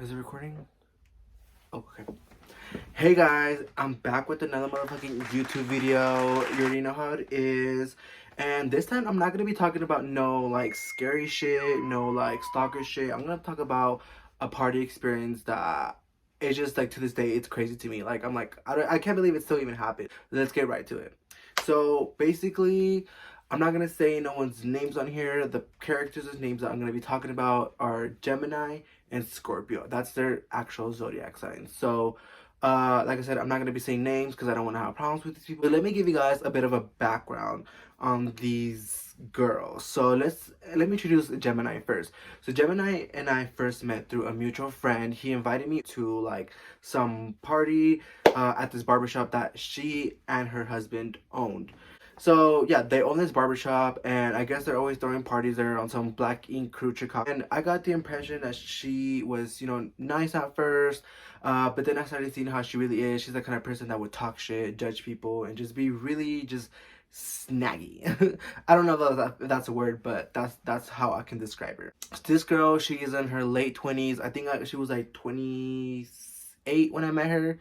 Is it recording? Oh, okay. Hey guys, I'm back with another motherfucking YouTube video. You already know how it is. And this time I'm not gonna be talking about no like scary shit, no like stalker shit. I'm gonna talk about a party experience that it's just like to this day it's crazy to me. Like I'm like I can't believe it still even happened. Let's get right to it. So basically, I'm not gonna say no one's names on here. The characters' names that I'm gonna be talking about are Gemini and Scorpio. That's their actual zodiac signs. So like I said, I'm not going to be saying names because I don't want to have problems with these people. But let me give you guys a bit of a background on these girls. So let me introduce Gemini first. So Gemini and I first met through a mutual friend. He invited me to like some party at this barbershop that she and her husband owned. So yeah, they own this barbershop, and I guess they're always throwing parties there on some black ink crew Chicago. And I got the impression that she was, nice at first, but then I started seeing how she really is. She's the kind of person that would talk shit, judge people, and just be really just snaggy. I don't know if that's a word, but that's how I can describe her. This girl, she is in her late 20s. I think she was like 28 when I met her,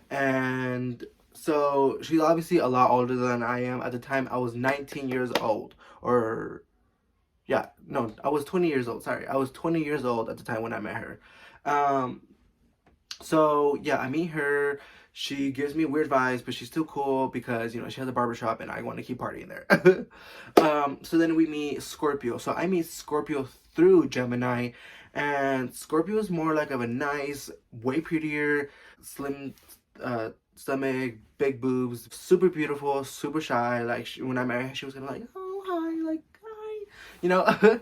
and so she's obviously a lot older than I am. At the time, I was 19 years old. Or, yeah, no, I was 20 years old. Sorry, I was 20 years old at the time when I met her. Um, so, yeah, I meet her. She gives me weird vibes, but she's still cool because, she has a barbershop and I want to keep partying there. So then we meet Scorpio. So I meet Scorpio through Gemini. And Scorpio is more like of a nice, way prettier, slim, stomach, big boobs, super beautiful, super shy. Like when I met her, she was kind of like, oh hi, like hi.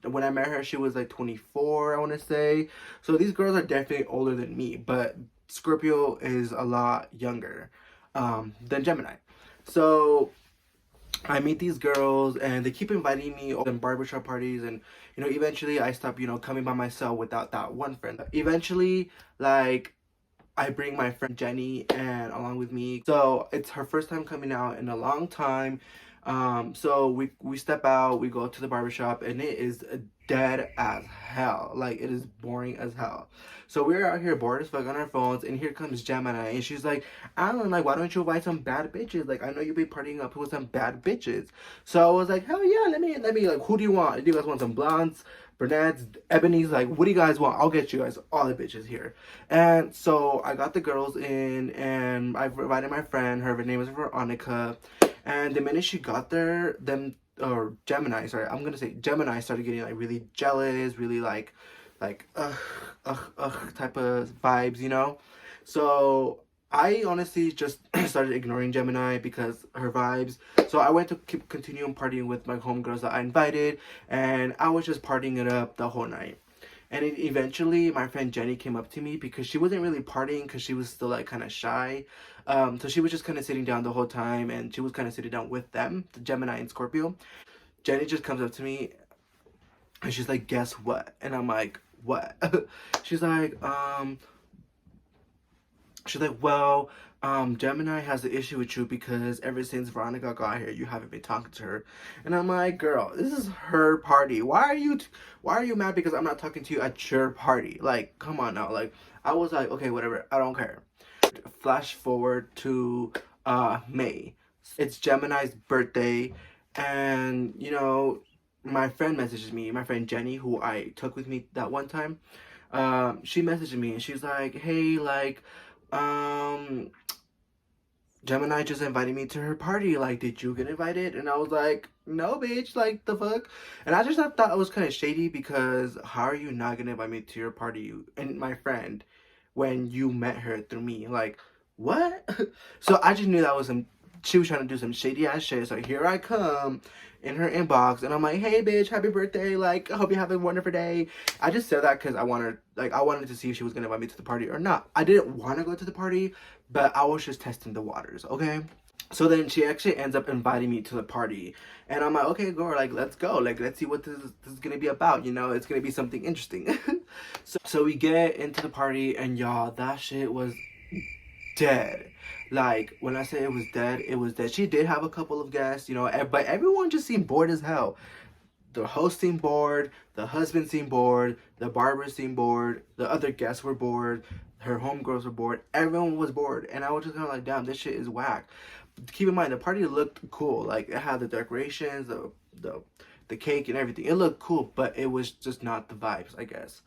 When I met her, she was like 24, I want to say. So these girls are definitely older than me, but Scorpio is a lot younger than Gemini. So I meet these girls and they keep inviting me to barbershop parties, and eventually I stop coming by myself without that one friend. Eventually, like, I bring my friend Jenny and along with me. So it's her first time coming out in a long time. So we step out, we go to the barbershop, and it is dead as hell. Like, it is boring as hell. So we're out here bored as fuck on our phones, and here comes Gemini, and she's like, Alan, like, why don't you invite some bad bitches? Like, I know you'll be partying up with some bad bitches. So I was like, hell yeah, let me, like, who do you want? Do you guys want some blondes, brunettes, ebonies? Like, what do you guys want? I'll get you guys all the bitches here. And so I got the girls in, and I invited my friend. Her name is Veronica. And the minute she got there, Gemini, sorry, I'm gonna say Gemini started getting like really jealous, really like type of vibes. So I honestly just started ignoring Gemini because her vibes. So I went to keep continuing partying with my homegirls that I invited, and I was just partying it up the whole night. And eventually, my friend Jenny came up to me because she wasn't really partying because she was still like kind of shy. So she was just kind of sitting down the whole time, and she was kind of sitting down with them, the Gemini and Scorpio. Jenny just comes up to me and she's like, "Guess what?" And I'm like, "What?" She's like, well, Gemini has an issue with you because ever since Veronica got here, you haven't been talking to her. And I'm like, girl, this is her party. Why are you mad because I'm not talking to you at your party? Like, come on now. Like, I was like, okay, whatever. I don't care. Flash forward to May. It's Gemini's birthday, and my friend messages me. My friend Jenny, who I took with me that one time, she messaged me and she's like, hey, like, Gemini just invited me to her party. Like, did you get invited? And I was like, no, bitch. Like, the fuck? And I just thought it was kind of shady because how are you not gonna invite me to your party and my friend when you met her through me? Like, what? So I just knew that was she was trying to do some shady ass shit. So here I come in her inbox, and I'm like, hey, bitch, happy birthday. Like, I hope you have a wonderful day. I just said that because I wanted to see if she was gonna invite me to the party or not. I didn't want to go to the party, but I was just testing the waters, okay? So then she actually ends up inviting me to the party, and I'm like, okay, girl, like, let's go. Like, let's see what this is gonna be about. It's gonna be something interesting. So we get into the party, and y'all, that shit was dead. Like, when I say it was dead, it was dead. She did have a couple of guests, but everyone just seemed bored as hell. the host seemed bored, the husband seemed bored, the barber seemed bored, the other guests were bored, her homegirls were bored, everyone was bored, and I was just kind of like, damn, this shit is whack. Keep in mind, the party looked cool, like it had the decorations, the cake and everything. It looked cool, but it was just not the vibes, I guess.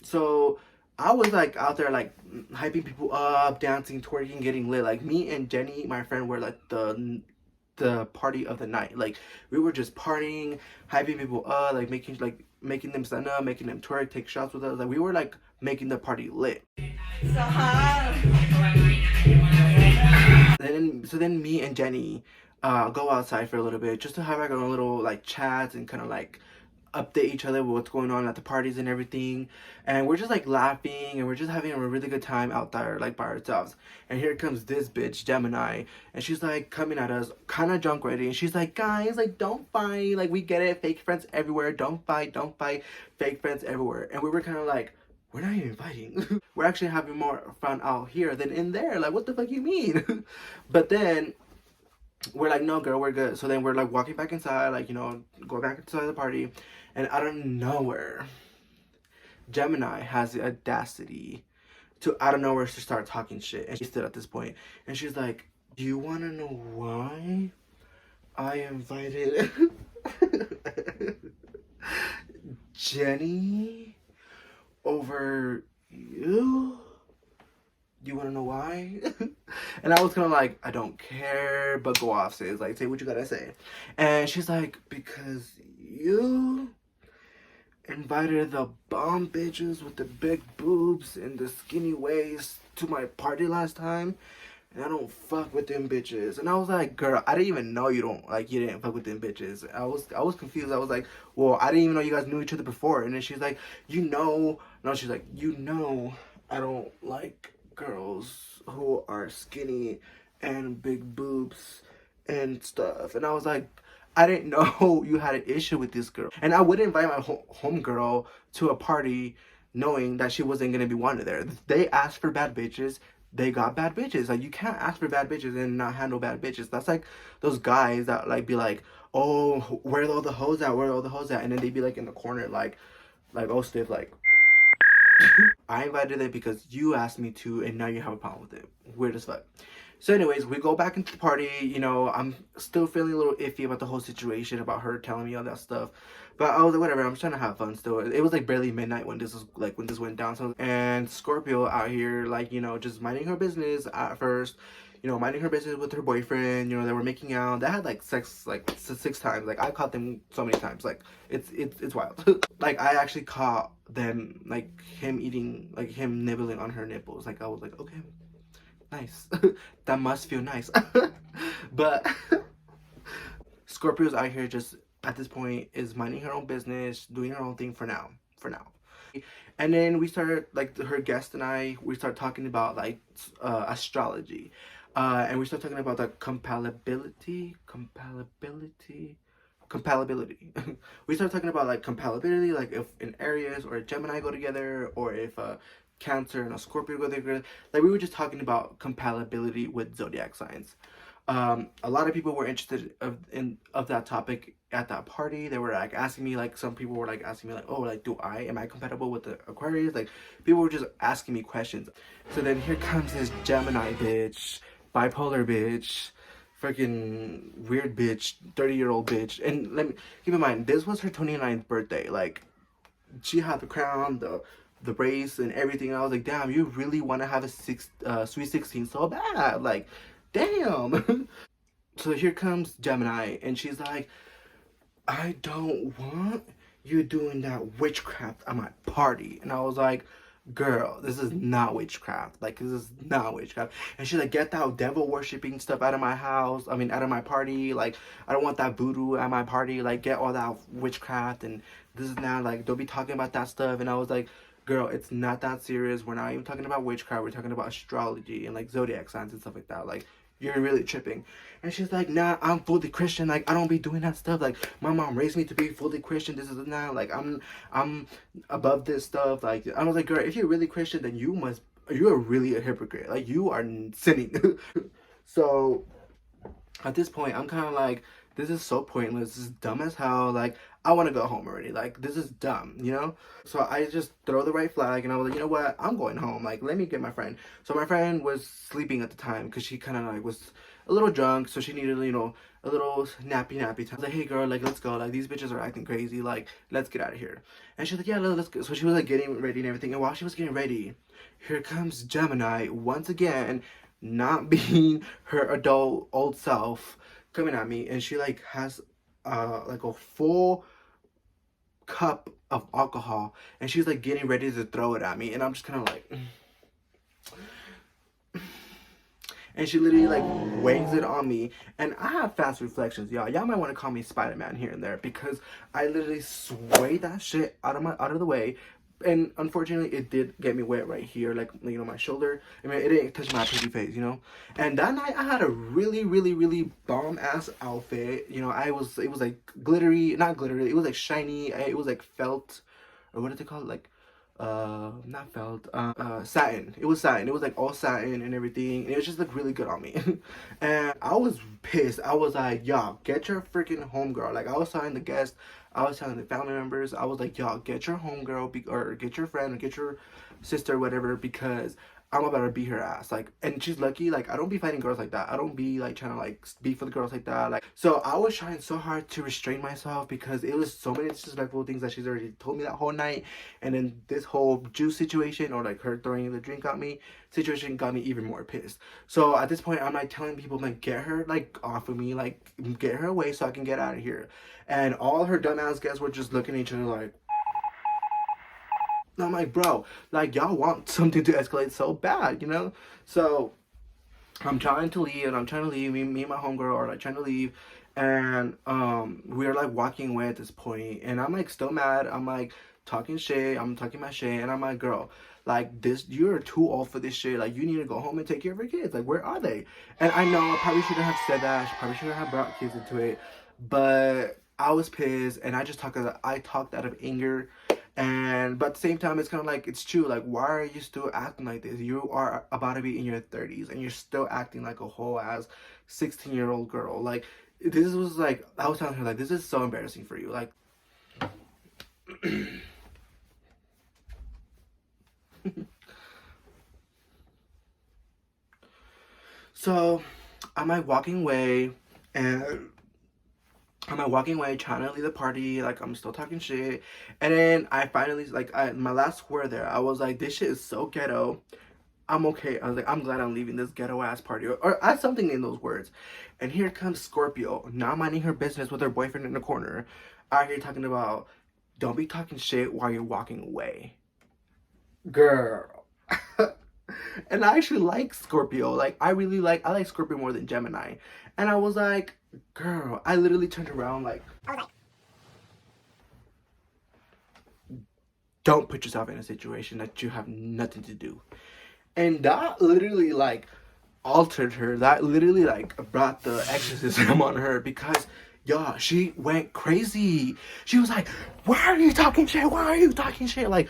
So I was like out there like hyping people up, dancing, twerking, getting lit. Like me and Jenny, my friend, were like the party of the night. Like we were just partying, hyping people up, like making them stand up, making them twerk, take shots with us. Like we were like making the party lit. So then me and Jenny go outside for a little bit just to have like a little like chats and kind of like update each other with what's going on at the parties and everything. And we're just like laughing and we're just having a really good time out there like by ourselves. And here comes this bitch Gemini, and she's like coming at us kind of drunk already, and she's like, guys, like don't fight, like we get it, fake friends everywhere, don't fight, fake friends everywhere. And we were kind of like, we're not even fighting. We're actually having more fun out here than in there. Like, what the fuck you mean? But then we're like, no, girl, we're good. So then we're like walking back inside, like, you know, go back inside the party. And out of nowhere, Gemini has the audacity to out of nowhere to start talking shit. And she stood at this point, and she's like, do you want to know why I invited Jenny over you? Do you want to know why? And I was kind of like, I don't care, but go off, sis. Like, say what you gotta say. And she's like, because you invited the bomb bitches with the big boobs and the skinny waist to my party last time, and I don't fuck with them bitches. And I was like, girl, I didn't even know you didn't fuck with them bitches. I was confused. I was like, well, I didn't even know you guys knew each other before. And then she's like, she's like, I don't like girls who are skinny and big boobs and stuff. And I was like, I didn't know you had an issue with this girl. And I wouldn't invite my homegirl to a party knowing that she wasn't going to be wanted there. They asked for bad bitches. They got bad bitches. Like, you can't ask for bad bitches and not handle bad bitches. That's like those guys that like be like, oh, where are all the hoes at? Where are all the hoes at? And then they be like in the corner like oh stiff, like I invited them because you asked me to, and now you have a problem with it. Weird as fuck. So anyways, we go back into the party. You know, I'm still feeling a little iffy about the whole situation, about her telling me all that stuff. But I was like, whatever, I'm trying to have fun still. It was like barely midnight when this went down. So, and Scorpio out here, like, you know, just minding her business at first. You know, minding her business with her boyfriend. You know, they were making out. They had like sex like 6 times. Like, I caught them so many times. Like, it's wild. Like, I actually caught them, like, him nibbling on her nipples. Like, I was like, okay, nice. That must feel nice. But Scorpio's out here just at this point is minding her own business, doing her own thing for now. And then we started, like, her guest and we start talking about like astrology, and we start talking about the compatibility. We start talking about like compatibility, like if an Aries or a Gemini go together, or if a Cancer and a Scorpio go together. Like, we were just talking about compatibility with zodiac signs. A lot of people were interested of that topic at that party. They were like asking me, like, some people were like asking me like, oh, like, am I compatible with the Aquarius? Like, people were just asking me questions. So then here comes this Gemini bitch, bipolar bitch, freaking weird bitch, 30-year-old bitch. And let me keep in mind, this was her 29th birthday. Like, she had the crown, the brace and everything. And I was like, damn, you really want to have a sweet 16 so bad. Like, damn. So here comes Gemini, and she's like, I don't want you doing that witchcraft at my party. And I was like, girl, this is not witchcraft. Like, this is not witchcraft. And she's like, get that devil worshipping stuff out of my house. I mean, out of my party. Like, I don't want that voodoo at my party. Like, get all that witchcraft. And this is not, like, don't be talking about that stuff. And I was like, girl, it's not that serious. We're not even talking about witchcraft. We're talking about astrology and like zodiac signs and stuff like that. Like, you're really tripping. And she's like, nah, I'm fully Christian. Like, I don't be doing that stuff. Like, my mom raised me to be fully Christian. This is not, like, I'm above this stuff. Like, I was like, girl, if you're really Christian, then you're really a hypocrite. Like, you are sinning. So at this point, I'm kind of like, this is so pointless. This is dumb as hell. Like, I want to go home already. Like, this is dumb, you know? So I just throw the right flag, and I was like, you know what? I'm going home. Like, let me get my friend. So my friend was sleeping at the time because she kind of like was a little drunk, so she needed, you know, a little nappy time. I was like, hey girl, like, let's go. Like, these bitches are acting crazy. Like, let's get out of here. And she's like, yeah, let's go. So she was like getting ready and everything. And while she was getting ready, here comes Gemini once again, not being her adult old self, coming at me, and she like has like a full cup of alcohol, and she's like getting ready to throw it at me, and I'm just kind of like, and she literally like wangs it on me, and I have fast reflections, y'all might want to call me Spider-Man here and there, because I literally swayed that shit out of the way. And unfortunately, it did get me wet right here, like, you know, my shoulder. I mean, it didn't touch my pretty face, you know. And that night, I had a really bomb ass outfit. You know, it was like glittery, not glittery. It was like shiny. It was like felt, or what did they call it? Like, not felt, satin. It was satin. It was like all satin and everything. And it was just like really good on me. And I was pissed. I was like, y'all, get your freaking homegirl. Like, I was telling the guests, I was telling the family members, I was like, y'all, get your homegirl, or get your friend, or get your sister, whatever, because I'm about to beat her ass. Like, and she's lucky. Like, I don't be fighting girls like that. I don't be like trying to like beef with girls like that. Like, so I was trying so hard to restrain myself, because it was so many disrespectful things that she's already told me that whole night. And then this whole juice situation, or like her throwing the drink at me situation, got me even more pissed. So at this point, I'm like telling people, like, get her like off of me, like get her away so I can get out of here. And all her dumbass guests were just looking at each other like, I'm like, bro, like, y'all want something to escalate so bad, you know? So I'm trying to leave, and I'm trying to leave. Me and my homegirl are like trying to leave, and we're like walking away at this point, and I'm like still mad. I'm like talking shit. I'm talking my shit, and I'm like, girl, like, this, you're too old for this shit. Like, you need to go home and take care of your kids. Like, where are they? And I know I probably shouldn't have said that. I probably shouldn't have brought kids into it, but I was pissed, and I talked out of anger. And but at the same time, it's kind of like, it's true. Like, why are you still acting like this? You are about to be in your 30s, and you're still acting like a whole ass 16-year-old girl. Like, this was like, I was telling her, like, this is so embarrassing for you. Like, so I'm like walking away, and I'm like walking away, trying to leave the party. Like, I'm still talking shit, and then I finally, like, my last word there, I was like, this shit is so ghetto. I'm okay. I was like, I'm glad I'm leaving this ghetto ass party, or add something in those words. And here comes Scorpio, not minding her business with her boyfriend in the corner, out here talking about, don't be talking shit while you're walking away, girl. And I actually like Scorpio. Like, I like Scorpio more than Gemini. And I was like, girl, I literally turned around like, don't put yourself in a situation that you have nothing to do. And that literally like altered her. That literally like brought the exorcism on her, because yeah, she went crazy. She was like, why are you talking shit? Why are you talking shit? Like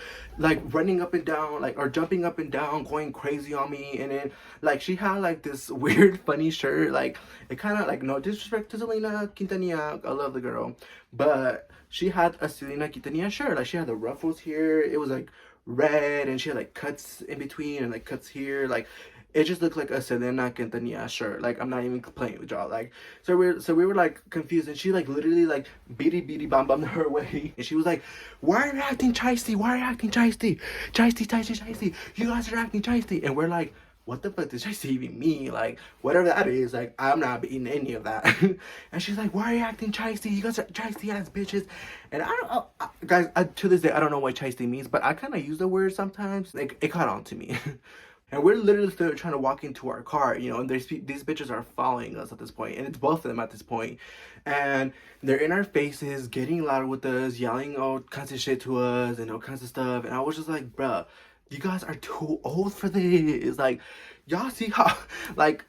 running up and down, like, or jumping up and down, going crazy on me. And then like she had like this weird funny shirt. Like, it kind of, like, no disrespect to Selena Quintanilla, I love the girl, but she had a Selena Quintanilla shirt. Like, she had the ruffles here. It was like red, and she had like cuts in between, and like cuts here. Like, it just looked like a Selena Quintanilla shirt. Like, I'm not even playing with y'all. Like, so we were like confused, and she like literally like beady bam bam her way, and she was like, why are you acting chysty? Why are you acting chysty? Chysty. You guys are acting chysty. And we're like, what the fuck does chysty even mean? Like, whatever that is, like, I'm not eating any of that. And she's like, why are you acting chysty? You guys are chysty ass bitches. And I don't know, guys, to this day, I don't know what chysty means, but I kind of use the word sometimes. Like, it caught on to me. And we're literally still trying to walk into our car, you know, and these bitches are following us at this point, and it's both of them at this point. And they're in our faces, getting louder with us, yelling all kinds of shit to us, and all kinds of stuff. And I was just like, bruh, you guys are too old for this. Like, y'all see how, like,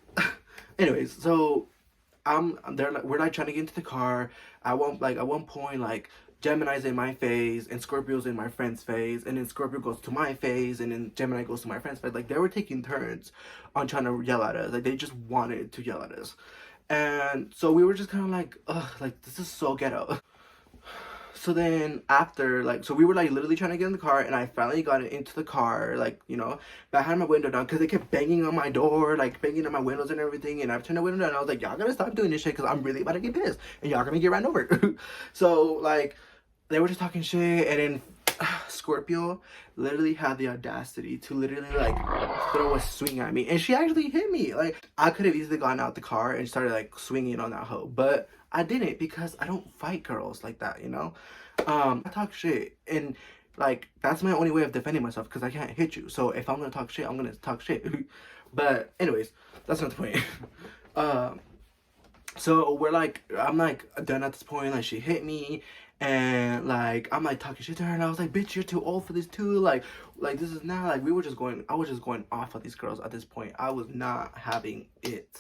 anyways, so we're like trying to get into the car. At one point, like, Gemini's in my phase, and Scorpio's in my friend's phase, and then Scorpio goes to my phase, and then Gemini goes to my friend's phase. Like, they were taking turns on trying to yell at us. Like, they just wanted to yell at us. And so we were just kind of like, ugh, like, this is so ghetto. So then after, like, so we were like literally trying to get in the car, and I finally got into the car, like, you know, but I had my window down because they kept banging on my door, like banging on my windows and everything. And I turned the window down, and I was like, y'all gotta stop doing this shit because I'm really about to get pissed and y'all gonna get ran over. So like they were just talking shit, and then Scorpio literally had the audacity to literally like throw a swing at me, and she actually hit me. Like, I could have easily gone out the car and started like swinging on that hoe, but I didn't because I don't fight girls like that, you know. I talk shit, and like that's my only way of defending myself because I can't hit you. So if I'm gonna talk shit, I'm gonna talk shit. But anyways, that's not the point. um so we're like, I'm like done at this point. Like, she hit me, and like I'm like talking shit to her, and I was like, bitch, you're too old for this too. Like this is not like, we were just going, I was just going off of these girls at this point. I was not having it.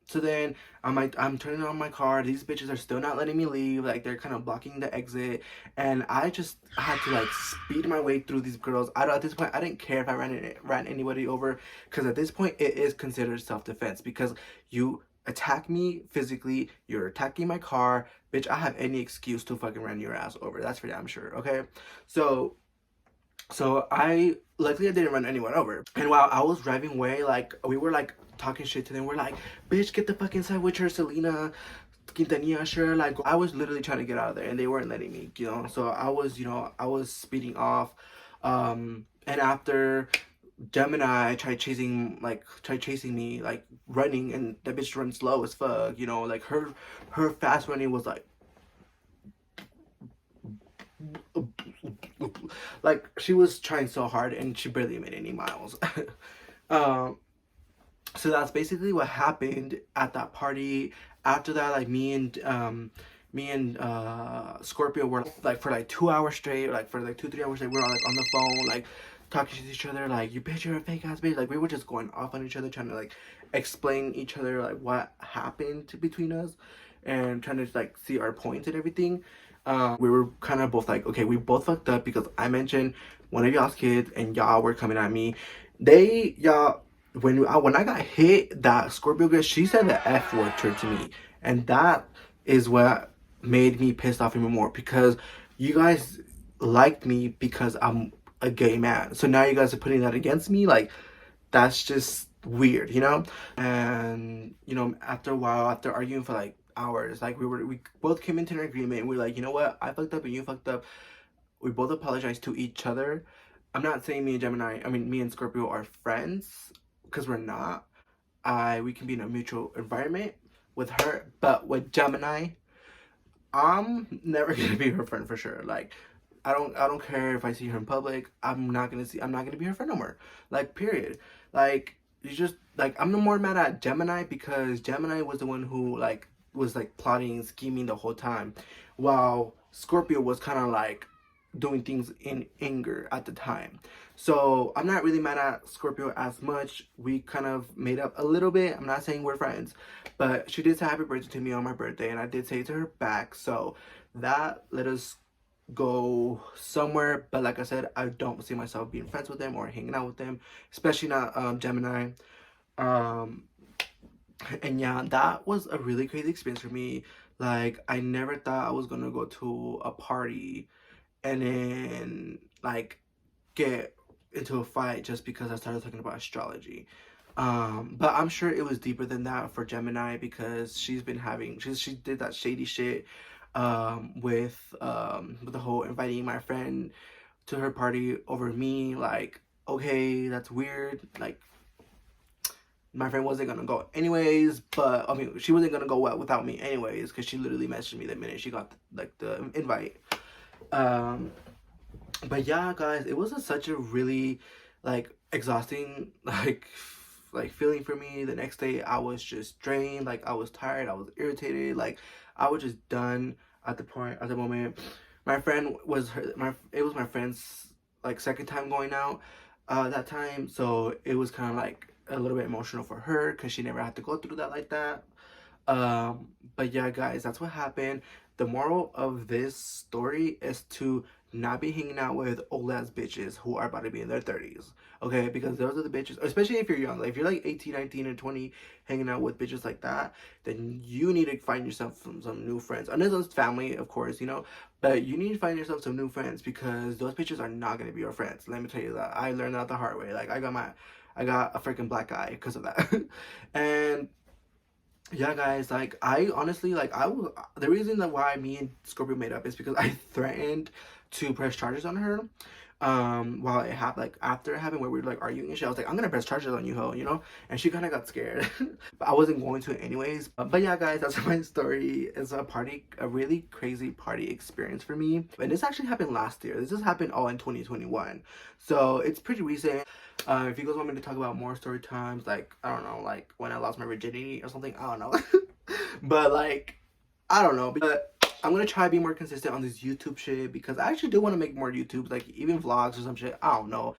So then I'm turning on my car. These bitches are still not letting me leave. Like, they're kind of blocking the exit, and I just had to like speed my way through these girls. At this point, I didn't care if I ran anybody over, because at this point it is considered self-defense, because you attack me physically, you're attacking my car, bitch. I have any excuse to fucking run your ass over. That's for damn sure. Okay, so I luckily I didn't run anyone over. And while I was driving away, like we were like talking shit to them. We're like, bitch, get the fuck inside with her, Selena Quintanilla, sure. Like, I was literally trying to get out of there, and they weren't letting me, you know. So I was, you know, I was speeding off. And after Gemini tried chasing me, like running, and that bitch runs slow as fuck, you know. Like, her fast running was like she was trying so hard, and she barely made any miles. um so that's basically what happened at that party. After that, like me and Scorpio were like for like 2 hours straight, like for like 2-3 hours straight, we were like on the phone, like talking to each other, like, you bitch, you're a fake ass bitch. Like, we were just going off on each other, trying to like explain each other like what happened between us, and trying to like see our points and everything. We were kind of both like, okay, we both fucked up because I mentioned one of y'all's kids, and y'all were coming at me. Y'all, when I got hit, that Scorpio girl, she said the F word to me, and that is what made me pissed off even more, because you guys liked me because I'm a gay man. So now you guys are putting that against me. Like, that's just weird, you know? And, you know, after a while, after arguing for like hours, like we both came into an agreement, and we're like, you know what? I fucked up and you fucked up. We both apologized to each other. I'm not saying me and Scorpio are friends, because we're not. We can be in a mutual environment with her, but with Gemini, I'm never gonna be her friend for sure. Like, I don't care if I see her in public. I'm not gonna be her friend no more. Like, period. Like, you just, like, I'm no more mad at Gemini, because Gemini was the one who like was like plotting, scheming the whole time, while Scorpio was kind of like doing things in anger at the time. So I'm not really mad at Scorpio as much. We kind of made up a little bit. I'm not saying we're friends, but she did say happy birthday to me on my birthday, and I did say it to her back. So that let us go somewhere. But like I said, I don't see myself being friends with them or hanging out with them, especially not Gemini. Um, and yeah, that was a really crazy experience for me. Like, I never thought I was gonna go to a party and then like get into a fight just because I started talking about astrology. But I'm sure it was deeper than that for Gemini, because she did that shady shit with the whole inviting my friend to her party over me. Like, okay, that's weird. Like, my friend wasn't gonna go anyways, but I mean, she wasn't gonna go without me anyways, because she literally messaged me the minute she got like the invite. But yeah, guys, it was such a really like exhausting like feeling for me. The next day I was just drained, like I was tired, I was irritated, like I was just done at the moment. My friend was it was my friend's like second time going out that time, so it was kind of like a little bit emotional for her, because she never had to go through that like that. But yeah, guys, that's what happened. The moral of this story is to not be hanging out with old ass bitches who are about to be in their 30s. Okay, because those are the bitches, especially if you're young. Like if you're like 18, 19, and 20 hanging out with bitches like that, then you need to find yourself some new friends. Unless it's family, of course, you know, but you need to find yourself some new friends because those bitches are not gonna be your friends. Let me tell you that. I learned that the hard way. Like I got a freaking black eye because of that. And yeah, guys, like I honestly like I was the reason that why me and Scorpio made up is because I threatened to press charges on her. While it happened, like after it happened, where we were like arguing and shit, I was like, I'm gonna press charges on you, ho, you know, and she kind of got scared, but I wasn't going to anyways. But yeah, guys, that's my story. It's a really crazy party experience for me, and this actually happened last year. This just happened all in 2021, so it's pretty recent. If you guys want me to talk about more story times, like I don't know, like when I lost my virginity or something, I don't know. But like I don't know, but I'm gonna try to be more consistent on this YouTube shit because I actually do want to make more YouTubes, like even vlogs or some shit. I don't know.